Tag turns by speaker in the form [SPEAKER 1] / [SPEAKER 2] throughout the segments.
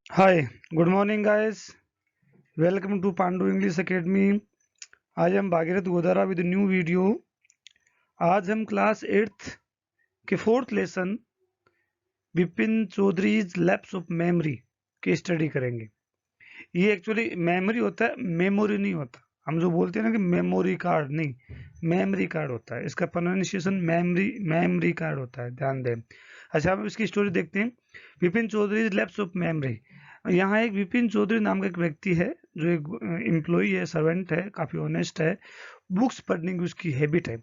[SPEAKER 1] Hi, good morning, guys. Welcome to Pandu English Academy. I am Bhagirath Godara with a new video. आज हम class 8th के 4th lesson Vipin Chaudhary lapse of memory की study करेंगे। ये actually memory होता है, memory नहीं होता। हम जो बोलते हैं ना कि मेमोरी कार्ड, नहीं, मेमोरी कार्ड होता है। इसका प्रोनाउंसिएशन मेमोरी कार्ड होता है, ध्यान दें। अच्छा, हम इसकी स्टोरी देखते हैं। Vipin Chaudhary lapse of memory. यहाँ एक विपिन चौधरी नाम का एक व्यक्ति है जो एक एम्प्लॉई है, सर्वेंट है, काफी ऑनेस्ट है, बुक्स पढ़ने की उसकी हैबिट है।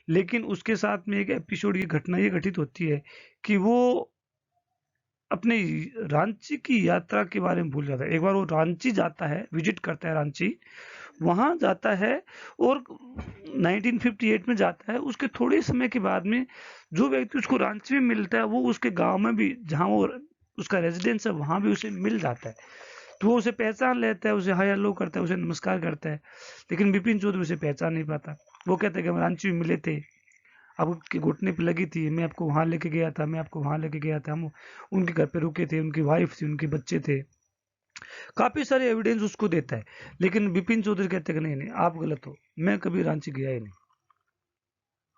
[SPEAKER 1] लेकिन उसके साथ में एक एपिसोड, ये घटना ये घटित होती है कि वो अपनी रांची की यात्रा के बारे में भूल जाता है। एक बार वो रांची जाता है, विजिट करता है रांची, वहां जाता है और 1958 में जाता है। उसके थोड़े समय के बाद में जो व्यक्ति उसको रांची में मिलता है वो उसके गांव में भी, जहां वो उसका रेजिडेंस है, वहां भी उसे मिल जाता है। तो वो उसे पहचान लेता है, उसे हाय हेलो करता है, उसे नमस्कार करता है। लेकिन विपिन चौधरी उसे पहचान नहीं पाता। वो कहता है कि हम रांची में मिले थे, आपके घुटने पे लगी थी, मैं आपको वहां लेके गया था, मैं आपको वहां लेके गया था, हम उनके घर पे रुके थे, उनकी वाइफ थी, उनके बच्चे थे। काफी सारे एविडेंस उसको देता है। लेकिन विपिन चौधरी कहते हैं कि नहीं नहीं, आप गलत हो, मैं कभी रांची गया ही नहीं।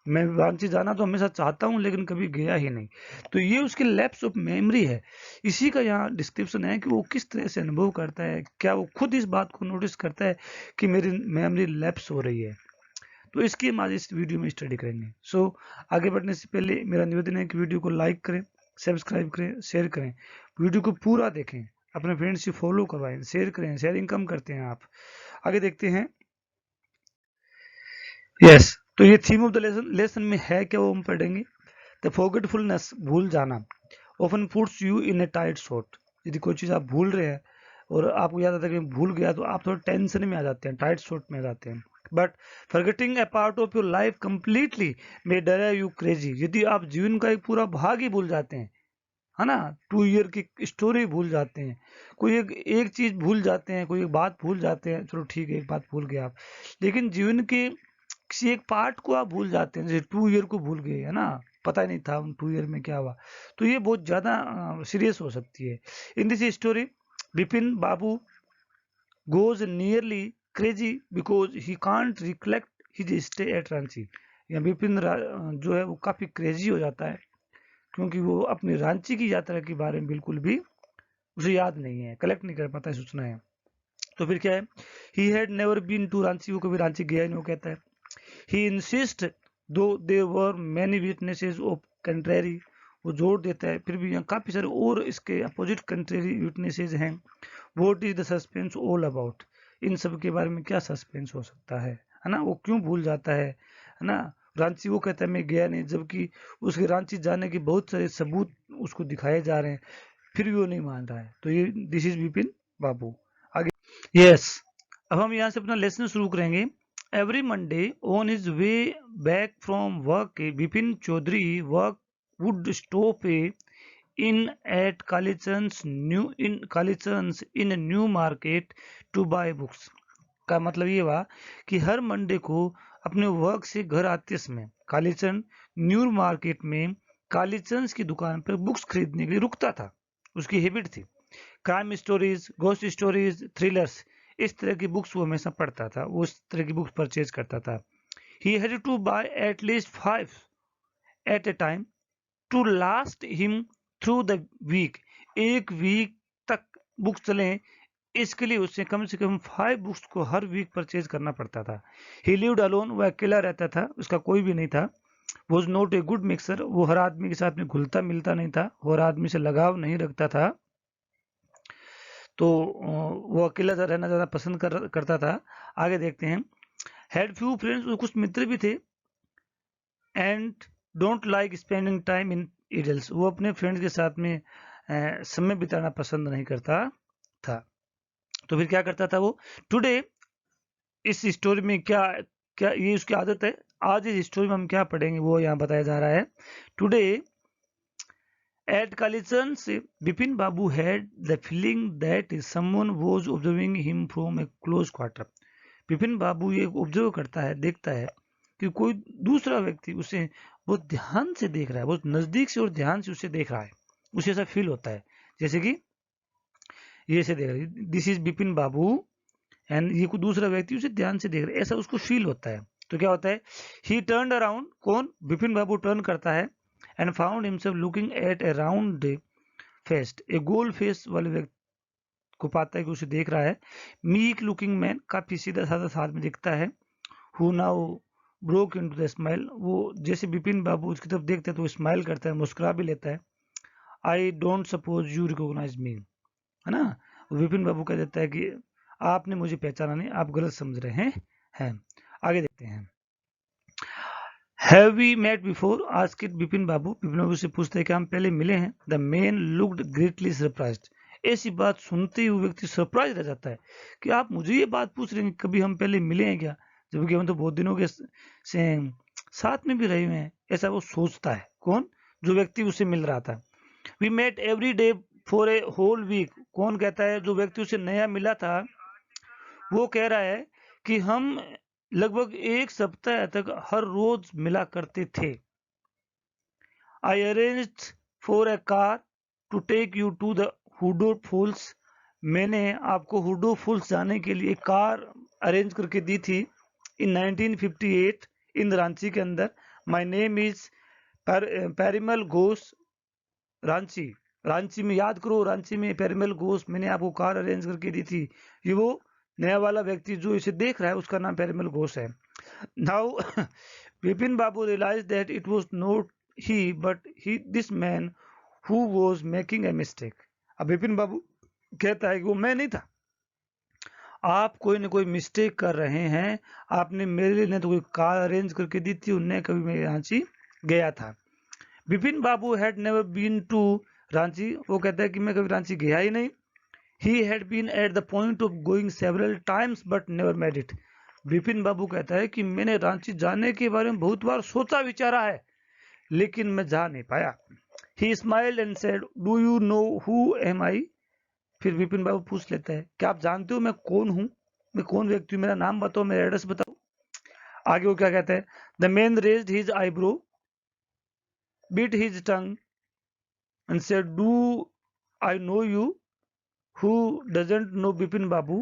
[SPEAKER 1] मैं रांची जाना तो हमेशा चाहता हूँ लेकिन कभी गया ही नहीं। तो ये उसके लैप्स ऑफ मेमोरी है। इसी का यहाँ डिस्क्रिप्शन है कि वो किस तरह से अनुभव करता है, क्या वो खुद इस बात को नोटिस करता है कि मेरी मेमोरी लैप्स हो रही है। तो इसकी हम आज इस वीडियो में स्टडी करेंगे। आगे बढ़ने से पहले मेरा निवेदन है कि वीडियो को लाइक करें, सब्सक्राइब करें, शेयर करें, वीडियो को पूरा देखें, अपने फ्रेंड्स से फॉलो करवाएं, शेयर करें, शेयरिंग कम करते हैं आप। आगे देखते हैं। यस, तो ये थीम ऑफ द लेसन में है क्या, वो हम पढ़ेंगे। द फॉरगेटफुलनेस, भूल जाना, often puts you in A tight shot. यदि कोई चीज आप भूल रहे हैं और आपको याद आता है कि मैं भूल गया, तो आप थोड़ा टेंशन में आ जाते हैं, टाइट शॉट में आ जाते हैं। But forgetting A part of your life completely may drive you crazy. यदि आप जीवन का एक पूरा भाग ही भूल जाते हैं, है ना, 2 ईयर की स्टोरी भूल जाते हैं, कोई एक चीज भूल जाते हैं, कोई एक बात भूल जाते हैं, चलो ठीक है, एक बात भूल गए आप, लेकिन जीवन के किसी एक पार्ट को आप भूल जाते हैं, जैसे 2 ईयर को भूल गए, है ना, पता ही नहीं था उन 2 ईयर में क्या हुआ, तो ये बहुत ज्यादा सीरियस हो सकती है। In this story Vipin Babu goes nearly crazy because he can't recollect his stay at Ranchi. या विपिन जो है वो काफी क्रेजी हो जाता है क्योंकि वो अपनी रांची की यात्रा के बारे में बिल्कुल भी उसे याद नहीं है, कलेक्ट नहीं कर पाता है सूचनाएं। तो फिर क्या है, he had never been to Ranchi, वो कभी रांची गया नहीं, वो कहता है। He insist though there were many witnesses of contrary, वो जोर देता है फिर भी यहाँ काफी सारे और इसके अपोजिट कंट्रेरी विटनेसेस हैं। What is the suspense all about, इन सब के बारे में क्या सस्पेंस हो सकता है ना, वो क्यों भूल जाता है ना। रांची वो कहता है मैं गया नहीं, जबकि उसके रांची जाने के बहुत सारे सबूत उसको दिखाए जा रहे हैं, फिर भी वो नहीं मान रहा है। तो ये दिस इज विपिन बाबू। आगे, यस, अब हम यहाँ से अपना लेसन शुरू करेंगे। Every Monday on his way back from work, Vipin Chaudhary work would stop in at Kalichan's in a new market to buy books। का मतलब ये हुआ कि हर मंडे को अपने वर्क से घर आते समय कालीचंद न्यू मार्केट में कालीचंद की दुकान पर बुक्स खरीदने के लिए रुकता था। उसकी हैबिट थी। Crime stories, ghost stories, thrillers, इस तरह की बुक्स वो हमेशा पढ़ता था, वो इस तरह की बुक्स परचेज करता था। He had to buy at least 5 at a time to last him through the week. एक वीक तक बुक्स चले, इसके लिए उसे कम से कम 5 बुक्स को हर वीक परचेज करना पड़ता था। ही लिव्ड अलोन, वह अकेला रहता था, उसका कोई भी नहीं था। Was not a good mixer, वो हर आदमी के साथ में घुलता मिलता नहीं था, वो हर आदमी से लगाव नहीं रखता था। तो वो अकेला रहना ज्यादा पसंद करता था। आगे देखते हैं। हैड फ्यू फ्रेंड्स, कुछ मित्र भी थे। And don't like spending time in idles, वो अपने फ्रेंड्स के साथ में समय बिताना पसंद नहीं करता था। तो फिर क्या करता था वो, टुडे, इस स्टोरी में क्या क्या ये उसकी आदत है। आज इस स्टोरी में हम क्या पढ़ेंगे वो यहाँ बताया जा रहा है। Today at Kalichand, Vipin Babu had the feeling that someone was observing him from a close quarter. Vipin Babu ये ऑब्जर्व करता है, देखता है कि कोई दूसरा व्यक्ति उसे बहुत ध्यान से देख रहा है, बहुत नजदीक से और ध्यान से उसे देख रहा है। उसे ऐसा फील होता है जैसे कि ये से देख रहा है, this is Bipin Babu, and ये कोई दूसरा व्यक्ति उसे ध्यान से देख रहा है, ऐसा उसको फील होता है। तो क्या होता है, ही टर्न अराउंड, कौन, बिपिन बाबू टर्न करता है, and found himself looking at A round fest, A goal face वाले व्यक्ति को पाता है कि उसे देख रहा है। मीक लुकिंग मैन, काफी सीधा साधा साथ में दिखता है। Who now broke into the smile, वो जैसे बिपिन बाबू उसकी तरफ देखते हैं तो वो स्माइल करता है, मुस्कुरा भी लेता है। I don't suppose you recognise me, है ना। विपिन बाबू कह देता है कि आपने मुझे पहचाना नहीं, आप गलत समझ रहे हैं। आगे देखते हैं। Have we met before, asked Bipin Babu, Bipin Babu से पूछते हैं कि हम पहले मिले हैं। The man looked greatly surprised, ऐसी बात सुनते ही वो व्यक्ति सरप्राइज रह जाता है कि आप मुझे ये बात पूछ रहे हैं, कभी हम पहले मिले हैं क्या, जबकि हम तो बहुत दिनों के से साथ में भी रहे हुए हैं, ऐसा वो सोचता है। कौन, जो व्यक्ति उसे मिल रहा था। We met every day for a whole week, कौन कहता है, जो व्यक्ति उसे नया मिला था वो कह रहा है कि हम लगभग एक सप्ताह तक हर रोज मिला करते थे। I arranged for a car to take you to the Hudo falls, मैंने आपको हुडो फॉल्स जाने के लिए कार अरेंज करके दी थी इन 1958 इन रांची के अंदर। My name is Parimal Ghosh, Ranchi, Ranchi में याद करो, रांची में पेरिमल घोष, मैंने आपको कार अरेंज करके दी थी। ये वो नया वाला व्यक्ति जो इसे देख रहा है उसका नाम पेरिमल घोष है। Now Vipin Babu realise that it was not he but he this man who was making a mistake. अब विपिन बाबू कहता है कि वो मैं नहीं था, आप कोई ना कोई मिस्टेक कर रहे हैं, आपने मेरे लिए नहीं तो कोई कार अरेंज करके दी थी, उनने कभी मैं रांची गया था। Vipin Babu had never been to Ranchi, वो कहता है कि मैं कभी रांची गया ही नहीं। He had been at the point of going several times but never made it. Vipin Babu कहता है कि मैंने रांची जाने के बारे में बहुत बार सोचा विचारा है, लेकिन मैं जा नहीं पाया। He smiled and said, "Do you know who am I?" फिर विपिन बाबू पूछ लेता है, क्या आप जानते हो मैं कौन हूँ, मैं कौन व्यक्ति हूँ, मेरा नाम बताओ, मेरा एड्रेस बताओ। आगे वो क्या कहता है, The man raised his eyebrow, bit his tongue and said, "Do I know you? Who doesn't know Bipin बाबू?"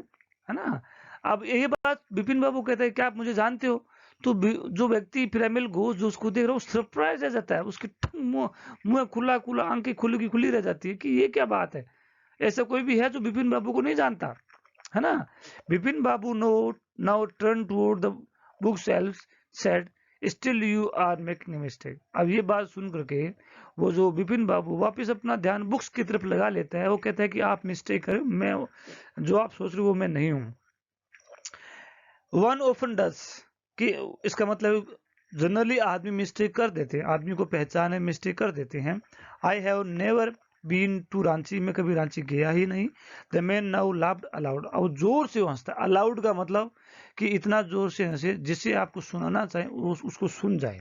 [SPEAKER 1] है ना। अब ये बात बिपिन बाबू कहते हैं क्या आप मुझे जानते हो, तो जो व्यक्ति पिरामिल घोष जो उसको देख रहा है वो सरप्राइज रह जाता है, उसकी मुंह खुला खुला, आंखें खुली की खुली रह जाती है कि ये क्या बात है, ऐसा कोई भी है जो बिपिन बाबू को नहीं जानता, है ना। Bipin Babu now turn toward the bookshelf, said, still you are making mistake. अब ये बात सुन करके वो जो बिपिन बाबू वापस अपना ध्यान बुक्स की तरफ लगा लेता है, वो कहता है कि आप मिस्टेक करें, मैं जो आप सोच रहे हो वो मैं नहीं हूं। वन ऑफन डज, कि इसका मतलब जनरली आदमी मिस्टेक कर देते हैं, आदमी को पहचाने मिस्टेक कर देते हैं। I have never been to Ranchi, मैं कभी रांची गया ही नहीं। The man now laughed aloud, अब जोर से हंसता। अलाउड का मतलब कि इतना जोर से हंसे जिससे आपको सुनाना चाहे उसको सुन जाए।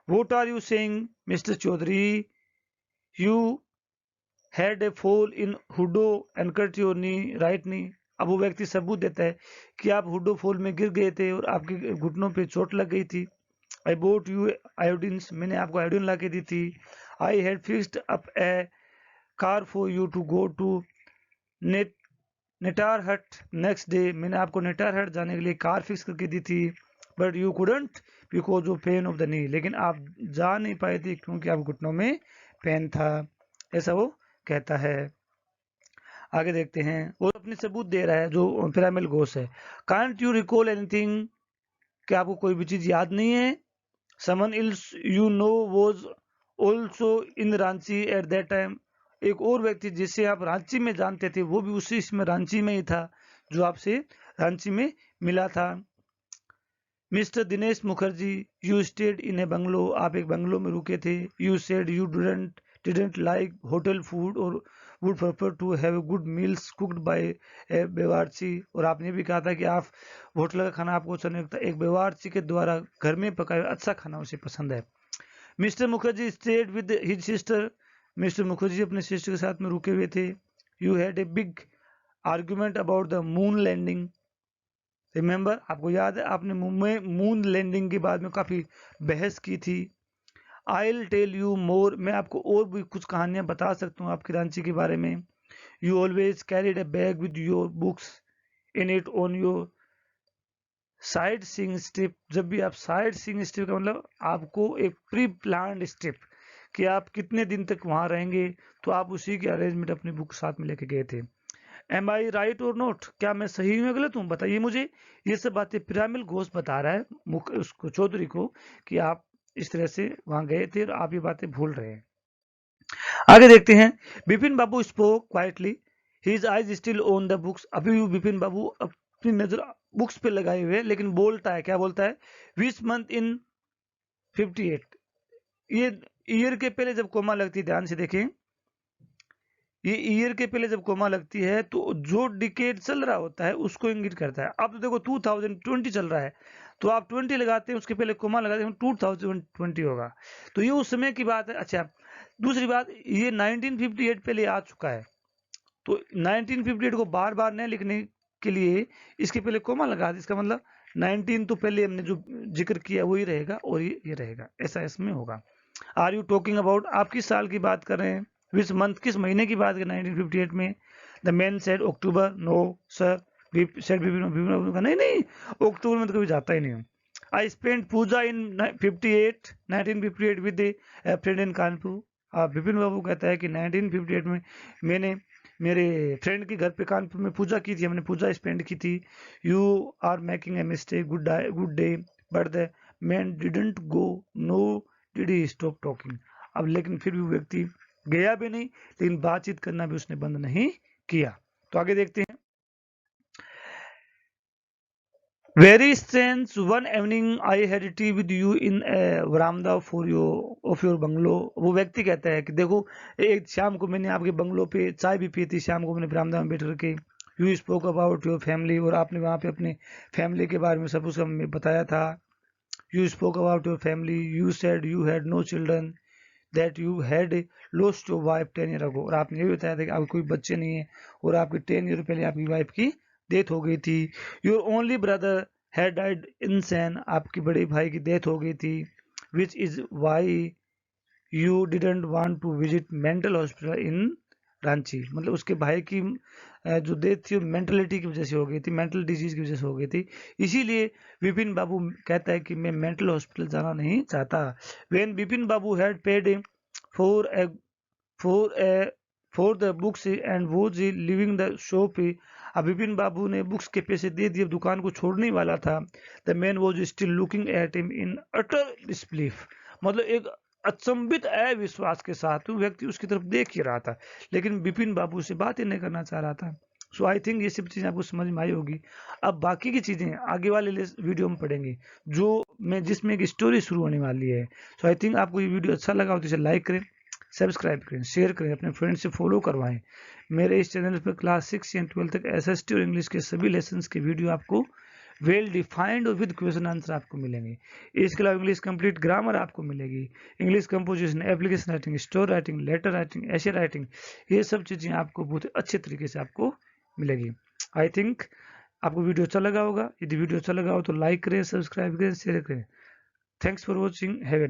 [SPEAKER 1] What are you saying mister Chaudhary, you had a fall in हुडो and cut your knee, right knee. अब वो व्यक्ति सबूत देता है कि आप हुडो फॉल में गिर गए थे और आपके घुटनों पे चोट लग गई थी। आई बोट यू आयोडीन, मैंने आपको आयोडीन ला के दी थी। I had fixed up a car for you to go to Netarhat next day, मैंने आपको नेटार हट जाने के लिए कार फिक्स करके दी थी। But you couldn't because of pain of the knee, लेकिन आप जा नहीं पाए थे क्योंकि आप घुटनों में पेन था, ऐसा वो कहता है। आगे देखते हैं, वो अपनी सबूत दे रहा है जो पिरामिल घोष है। कांट यू रिकॉल एनीथिंग, क्या आपको कोई भी चीज याद नहीं है। Someone else you know was also in Ranchi at that time, एक और व्यक्ति जिसे आप रांची में जानते थे वो भी उसी इसमें रांची में ही था जो आपसे रांची में मिला था। Mister Dinesh Mukherjee, you stayed in a bungalow, आप एक बंगलो में रुके थे। You said you didn't like hotel food और would prefer to have good meals cooked by a bawarchi, और आपने भी कहा था कि आप होटल का खाना आपको अच्छा नहीं लगता, एक बेवारची के द्वारा घर में पकाया हुआ अच्छा खाना उसे पसंद है। Mister Mukherjee stayed with his sister, mister Mukherjee अपने सिस्टर के साथ में रुके हुए थे। You had a big argument about the moon landing, remember, आपको याद है आपने मून लैंडिंग के बाद में काफी बहस की थी। I will tell you more, मैं आपको और भी कुछ कहानियां बता सकता हूँ आपकी रांची के बारे में। You always carried a bag with your books in it on your side seeing strip. जब भी आप साइड सीइंग स्ट्रिप का मतलब आपको एक प्री प्लान्ड स्ट्रिप कि आप कितने दिन तक वहां रहेंगे, तो आप उसी की अरेंजमेंट अपनी बुक साथ में लेके गए थे. एम आई राइट और नोट, क्या मैं सही हूँ या गलत हूँ, बताइए मुझे. ये सब बातें पिरामिल घोष बता रहा है उसको चौधरी को कि आप इस तरह से वहां गए थे और आप ये बातें भूल रहे हैं. आगे देखते हैं. Bipin Babu spoke quietly, his eyes still on the books. अभी भी बिपिन बाबू अपनी नजर बुक्स पे लगाए हुए हैं, लेकिन बोलता है, क्या बोलता है, विच मंथ इन 58. ये ईयर के पहले जब कोमा लगती है, ध्यान से देखें, ये ईयर के पहले जब कोमा लगती है तो जो डिकेड चल रहा होता है उसको इंगित करता है. अब तो देखो 2020 चल रहा है, तो आप 20 लगाते हैं, उसके पहले कोमा लगाते हैं, 2020 होगा, तो ये उस समय की बात है. अच्छा, दूसरी बात, ये 1958 पहले आ चुका है, तो 1958 को बार बार नहीं लिखने के लिए इसके पहले कोमा लगा दे. इसका मतलब 19 तो पहले हमने जो जिक्र किया वही रहेगा और ये रहेगा, ऐसा इसमें होगा. आर यू टॉकिंग अबाउट, आप किस साल की बात कर रहे हैं, विच मंथ, किस महीने की बात कर 1958 में. The man said October. No sir. Said नहीं नहीं, अक्टूबर में तो कभी जाता ही नहीं हूँ. I spend Puja in 1958 with a friend in Kanpur. Vipin Babu कहता है कि 1958 में मैंने मेरे फ्रेंड के घर पे कानपुर में पूजा की थी, हमने पूजा स्पेंड की थी. You are making a mistake, good day, but the man didn't go, no did he stop talking. अब लेकिन फिर भी व्यक्ति गया भी नहीं, लेकिन बातचीत करना भी उसने बंद नहीं किया. तो आगे देखते हैं. Very strange, one evening I had tea with you in veranda for your bungalow. वो व्यक्ति कहता है कि देखो, एक शाम को मैंने आपके बंगलो पे चाय भी पी थी, शाम को मैंने बरामदा में बैठ करके. You spoke about your family, और आपने वहां पे अपने फैमिली के बारे में सब कुछ हमें बताया था. You spoke about your family, you said you had no children, that you had lost your wife 10 year ago. और आपने ये भी बताया था कि आपके कोई बच्चे नहीं है और आपके 10 ईयर पहले आपकी वाइफ की डेथ हो गई थी. Your only brother had died insane, आपके बड़े भाई की डेथ हो गई थी. Which is why you didn't want to visit mental hospital in Ranchi. मतलब उसके भाई की जो डेथ थी वो मेंटलिटी की वजह से हो गई थी, मेंटल डिजीज की वजह से हो गई थी. इसीलिए विपिन बाबू कहता है कि मैं मेंटल हॉस्पिटल जाना नहीं चाहता. When Vipin Babu had paid for a for a for the books and was leaving the shop. अब विपिन बाबू ने बुक्स के पैसे दे दिए, दुकान को छोड़ने वाला था. The man was still looking at him in utter disbelief. मतलब एक अचंभित अविश्वास के साथ वो व्यक्ति उसकी तरफ देख ही रहा था, लेकिन विपिन बाबू से बात ही नहीं करना चाह रहा था. सो आई थिंक ये सब चीजें आपको समझ में आई होगी. अब बाकी की चीजें आगे वाले वीडियो में पढ़ेंगे, जो मैं जिसमें एक स्टोरी शुरू होने वाली है. सो आई थिंक आपको ये वीडियो अच्छा लगा हो तो इसे लाइक करें, सब्सक्राइब करें, शेयर करें, अपने फ्रेंड से फॉलो करवाएं. मेरे इस चैनल पर क्लास 6 या 12 तक एसएसटी और इंग्लिश के सभी लेसन्स के वीडियो आपको वेल डिफाइंड और विद क्वेश्चन आंसर आपको मिलेंगे. इसके अलावा इंग्लिश कंप्लीट ग्रामर आपको मिलेगी, English composition, application writing, story writing, letter writing, essay writing, ये सब चीजें आपको बहुत अच्छे तरीके से आपको मिलेगी. आई थिंक आपको वीडियो अच्छा लगा होगा. यदि वीडियो अच्छा लगा हो तो लाइक करें, सब्सक्राइब करें, शेयर करें. Thanks for watching. Have a